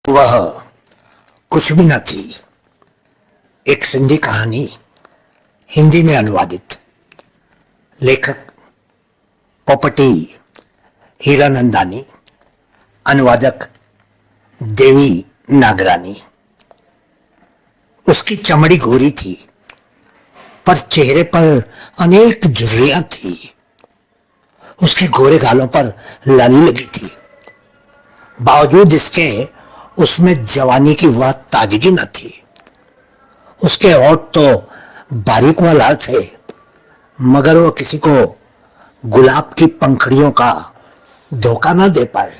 वह कुछ भी न थी। एक सिंधी कहानी हिंदी में अनुवादित। लेखक पोपटी हीरानंदानी, अनुवादक देवी नागरानी। उसकी चमड़ी गोरी थी, पर चेहरे पर अनेक झुर्रियां थी। उसके गोरे गालों पर लाली लगी थी। बावजूद इसके उसमें जवानी की वह ताजगी न थी। उसके होंठ तो बारीक व लाल थे, मगर वो किसी को गुलाब की पंखड़ियों का धोखा न दे पाए।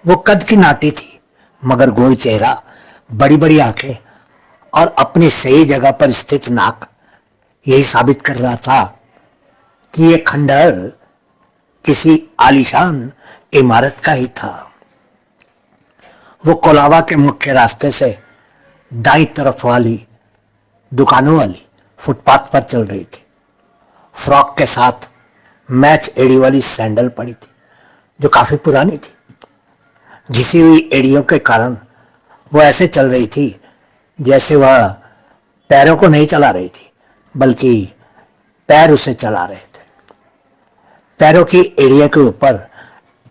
वो कद की नाटी थी, मगर गोल चेहरा, बड़ी बड़ी आंखें और अपनी सही जगह पर स्थित नाक यही साबित कर रहा था कि ये खंडहर किसी आलीशान इमारत का ही था। वो कोलाबा के मुख्य रास्ते से दाईं तरफ वाली दुकानों वाली फुटपाथ पर चल रही थी। फ्रॉक के साथ मैच एड़ी वाली सैंडल पड़ी थी, जो काफी पुरानी थी। घिसी हुई एड़ियों के कारण वो ऐसे चल रही थी जैसे वह पैरों को नहीं चला रही थी, बल्कि पैर उसे चला रहे थे। पैरों की एड़ियों के ऊपर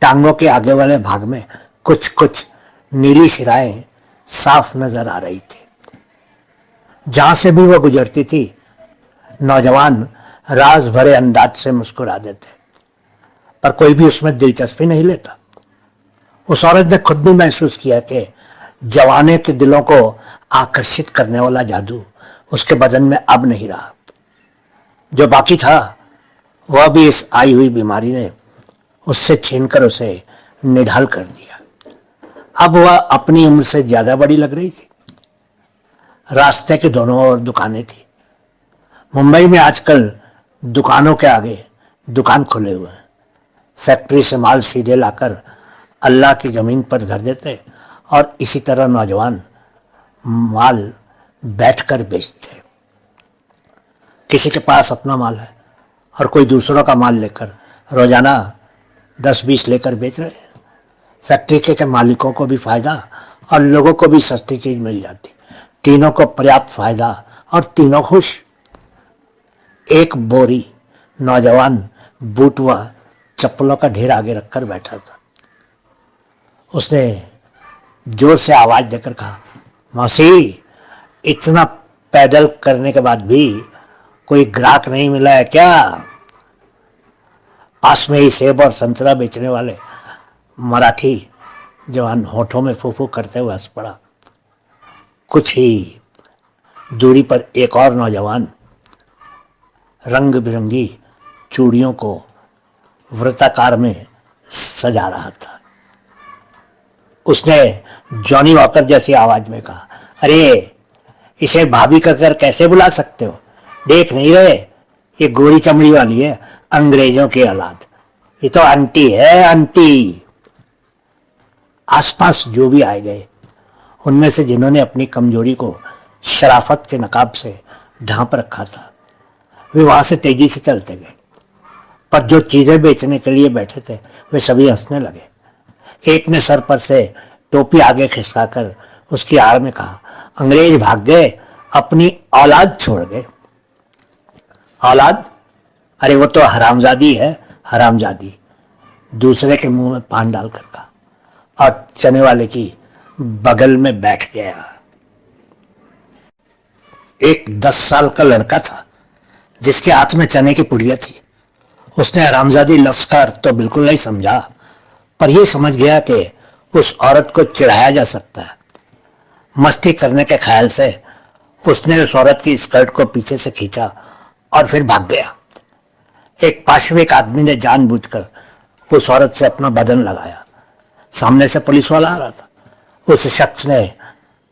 टांगों के आगे वाले भाग में कुछ कुछ नीली शिराएं साफ नजर आ रही थी। जहां से भी वह गुजरती थी, नौजवान राज भरे अंदाज से मुस्कुरा देते, पर कोई भी उसमें दिलचस्पी नहीं लेता। उस औरत ने खुद भी महसूस किया कि जवाने के दिलों को आकर्षित करने वाला जादू उसके बदन में अब नहीं रहा। जो बाकी था वह भी इस आई हुई बीमारी ने उससे छीनकर उसे निढाल कर दिया। अब वह अपनी उम्र से ज्यादा बड़ी लग रही थी। रास्ते के दोनों ओर दुकानें थी। मुंबई में आजकल दुकानों के आगे दुकान खुले हुए हैं। फैक्ट्री से माल सीधे लाकर अल्लाह की जमीन पर धर देते और इसी तरह नौजवान माल बैठकर बेचते। किसी के पास अपना माल है और कोई दूसरों का माल लेकर रोजाना 10-20 लेकर बेच रहे हैं। फैक्ट्री के मालिकों को भी फायदा और लोगों को भी सस्ती चीज मिल जाती। तीनों को पर्याप्त फायदा और तीनों खुश। एक बोरी नौजवान बूट व चप्पलों का ढेर आगे रखकर बैठा था। उसने जोर से आवाज देकर कहा, मौसी, इतना पैदल करने के बाद भी कोई ग्राहक नहीं मिला है क्या? पास में ही सेब और संतरा बेचने वाले मराठी जवान होठों में फूफू करते हुए हंस पड़ा। कुछ ही दूरी पर एक और नौजवान रंग बिरंगी चूड़ियों को वृत्ताकार में सजा रहा था। उसने जॉनी वॉकर जैसी आवाज में कहा, अरे, इसे भाभी का कर कैसे बुला सकते हो? देख नहीं रहे, ये गोरी चमड़ी वाली है, अंग्रेजों की औलाद। ये तो आंटी है, आंटी। आसपास जो भी आए गए, उनमें से जिन्होंने अपनी कमजोरी को शराफत के नकाब से ढांप रखा था, वे वहां से तेजी से चलते गए। पर जो चीजें बेचने के लिए बैठे थे, वे सभी हंसने लगे। एक ने सर पर से टोपी आगे खिसकाकर उसकी आड़ में कहा, अंग्रेज भाग गए, अपनी औलाद छोड़ गए। औलाद? अरे वो तो हरामजादी है, हरामजादी। दूसरे के मुंह में पान डालकर कहा और चने वाले की बगल में बैठ गया। एक 10 साल का लड़का था जिसके हाथ में चने की पुड़िया थी। उसने हरामजादी लफ्ज का अर्थ तो बिल्कुल नहीं समझा, पर यह समझ गया कि उस औरत को चिढ़ाया जा सकता है। मस्ती करने के ख्याल से उसने उस औरत की स्कर्ट को पीछे से खींचा और फिर भाग गया। एक पार्श्विक आदमी ने जानबूझकर उस औरत से अपना बदन लगाया। सामने से पुलिस वाला आ रहा था। उस शख्स ने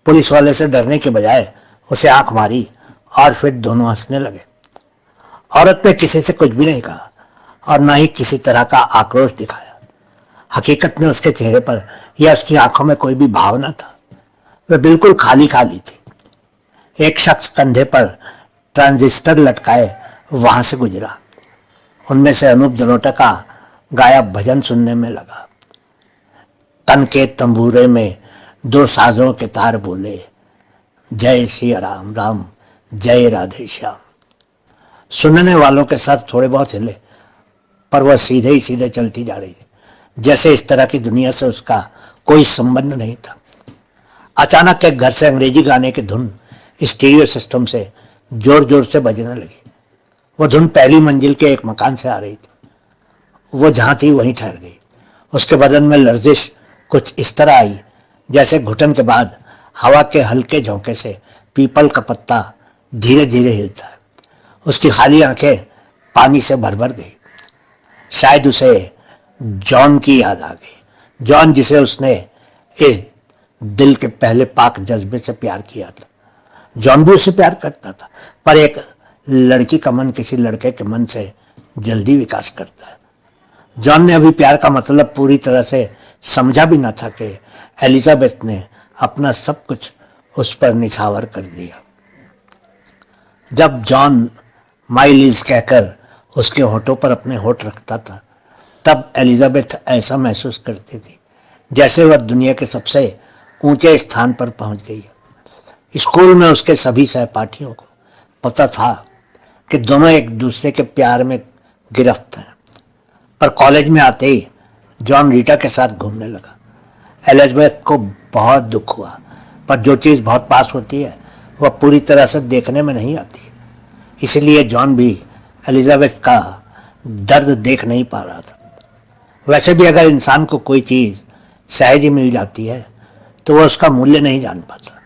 पुलिस वाले से डरने के बजाय उसे आंख मारी और फिर दोनों हंसने लगे। औरत ने किसी से कुछ भी नहीं कहा और न ही किसी तरह का आक्रोश दिखाया। हकीकत में उसके चेहरे पर या उसकी आंखों में कोई भी भाव न था। वह बिल्कुल खाली खाली थी। एक शख्स कंधे पर ट्रांजिस्टर लटकाए वहां से गुजरा। उनमें से अनूप जलोटा का गाया भजन सुनने में लगा। तन के तंबूरे में दो साजों के तार बोले, जय सिया राम राम, जय राधे श्याम। सुनने वालों के सर थोड़े बहुत हिले, पर वह सीधे ही सीधे चलती जा रही, जैसे इस तरह की दुनिया से उसका कोई संबंध नहीं था। अचानक एक घर से अंग्रेजी गाने की धुन स्टीरियो सिस्टम से जोर जोर से बजने लगी। वह धुन पहली मंजिल के एक मकान से आ रही थी। वो जहां थी वहीं ठहर गई। उसके बदन में लर्जिश कुछ इस तरह आई जैसे घुटन के बाद हवा के हल्के झोंके से पीपल का पत्ता धीरे धीरे हिलता है। उसकी खाली आंखें पानी से भर भर गई। शायद उसे जॉन की याद आ गई, जॉन जिसे उसने इस दिल के पहले पाक जज्बे से प्यार किया था। जॉन भी उससे प्यार करता था, पर एक लड़की का मन किसी लड़के के मन से जल्दी विकास करता है। जॉन ने अभी प्यार का मतलब पूरी तरह से समझा भी न था कि एलिजाबेथ ने अपना सब कुछ उस पर निछावर कर दिया। जब जॉन माई लिज कहकर उसके होठों पर अपने होठ रखता था, तब एलिजाबेथ ऐसा महसूस करती थी जैसे वह दुनिया के सबसे ऊंचे स्थान पर पहुंच गई है। स्कूल में उसके सभी सहपाठियों को पता था कि दोनों एक दूसरे के प्यार में गिरफ्त हैं, पर कॉलेज में आते ही जॉन रीटा के साथ घूमने लगा। एलिजाबेथ को बहुत दुख हुआ, पर जो चीज़ बहुत पास होती है वह पूरी तरह से देखने में नहीं आती। इसलिए जॉन भी एलिजाबेथ का दर्द देख नहीं पा रहा था। वैसे भी अगर इंसान को कोई चीज़ सहज ही मिल जाती है तो वह उसका मूल्य नहीं जान पाता।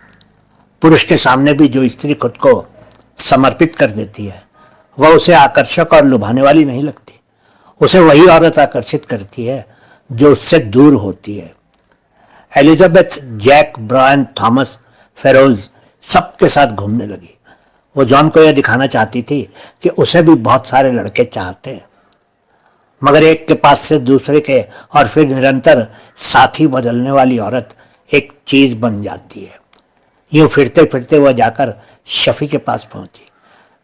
पुरुष के सामने भी जो स्त्री खुद को समर्पित कर देती है वह उसे आकर्षक और लुभाने वाली नहीं लगती। उसे वही औरत आकर्षित करती है जो उससे दूर होती है। Elizabeth Jack, Brian, Thomas, Feroz सबके साथ घूमने लगी। वो जॉन को यह दिखाना चाहती थी कि उसे भी बहुत सारे लड़के चाहते हैं, मगर एक के पास से दूसरे के और फिर निरंतर साथी बदलने वाली औरत एक चीज बन जाती है। यूं फिरते फिरते वह जाकर शफी के पास पहुंची।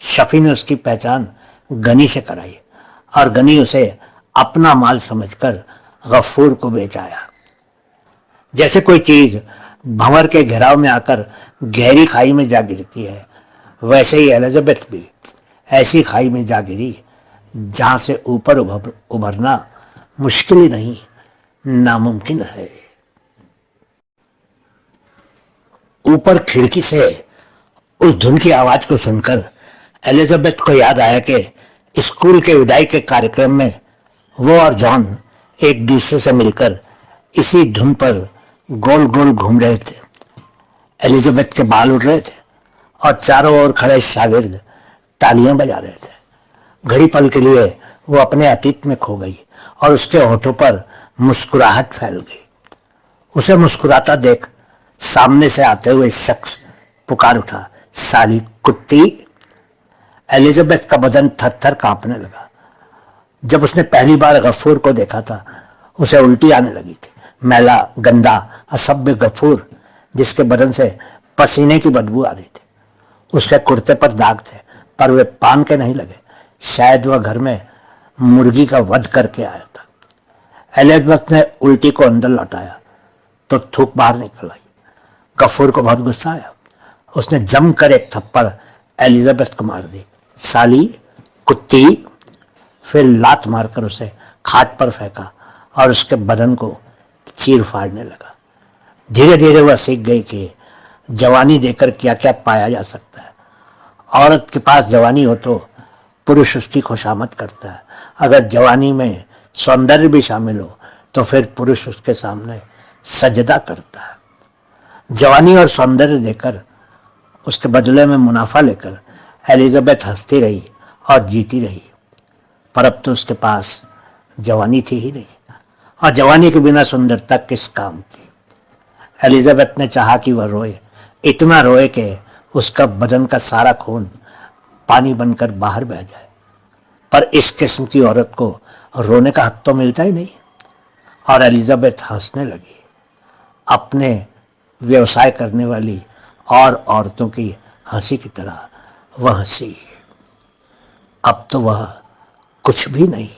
शफी ने उसकी पहचान गनी से कराई और गनी उसे अपना माल समझकर गफूर को बेच आया। जैसे कोई चीज भंवर के घेराव में आकर गहरी खाई में जा गिरती है, वैसे ही एलिजाबेथ भी ऐसी खाई में जा गिरी जहां से ऊपर उभरना मुश्किल ही नहीं, नामुमकिन है। ऊपर खिड़की से उस धुन की आवाज को सुनकर एलिजाबेथ को याद आया कि स्कूल के विदाई के कार्यक्रम में वो और जॉन एक दूसरे से मिलकर इसी धुन पर गोल गोल घूम रहे थे। एलिजाबेथ के बाल उड़ रहे थे और चारों ओर खड़े शागिर्द तालियां बजा रहे थे। घड़ी पल के लिए वो अपने अतीत में खो गई और उसके होठों पर मुस्कुराहट फैल गई। उसे मुस्कुराता देख सामने से आते हुए शख्स पुकार उठा, साली कुत्ती। एलिजाबेथ का बदन थर थर कांपने लगा। जब उसने पहली बार गफूर को देखा था उसे उल्टी आने लगी थी। मैला, गंदा, असभ्य गफूर जिसके बदन से पसीने की बदबू आ रही थी। उसके कुर्ते पर दाग थे, पर वे पान के नहीं लगे। शायद वह घर में मुर्गी का वध करके आया था। एलिजाबेथ ने उल्टी को अंदर लौटाया तो थूक बाहर निकल आई। गफूर को बहुत गुस्सा आया। उसने जमकर एक थप्पड़ एलिजाबेथ को मार दी, साली कुत्ती। फिर लात मारकर उसे खाट पर फेंका और उसके बदन को चीर फाड़ने लगा। धीरे धीरे वह सीख गई कि जवानी देकर क्या क्या पाया जा सकता है। औरत के पास जवानी हो तो पुरुष उसकी खुशामद करता है। अगर जवानी में सौंदर्य भी शामिल हो तो फिर पुरुष उसके सामने सजदा करता है। जवानी और सौंदर्य देकर उसके बदले में मुनाफा लेकर एलिजाबेथ हंसती रही और जीती रही। पर अब तो उसके पास जवानी थी ही नहीं, और जवानी के बिना सुंदरता किस काम की। एलिजाबेथ ने चाहा कि वह रोए, इतना रोए कि उसका बदन का सारा खून पानी बनकर बाहर बह जाए, पर इस किस्म की औरत को रोने का हक तो मिलता ही नहीं। और एलिजाबेथ हंसने लगी, अपने व्यवसाय करने वाली और औरतों की हंसी की तरह वह हंसी। अब तो वह कुछ भी नहीं।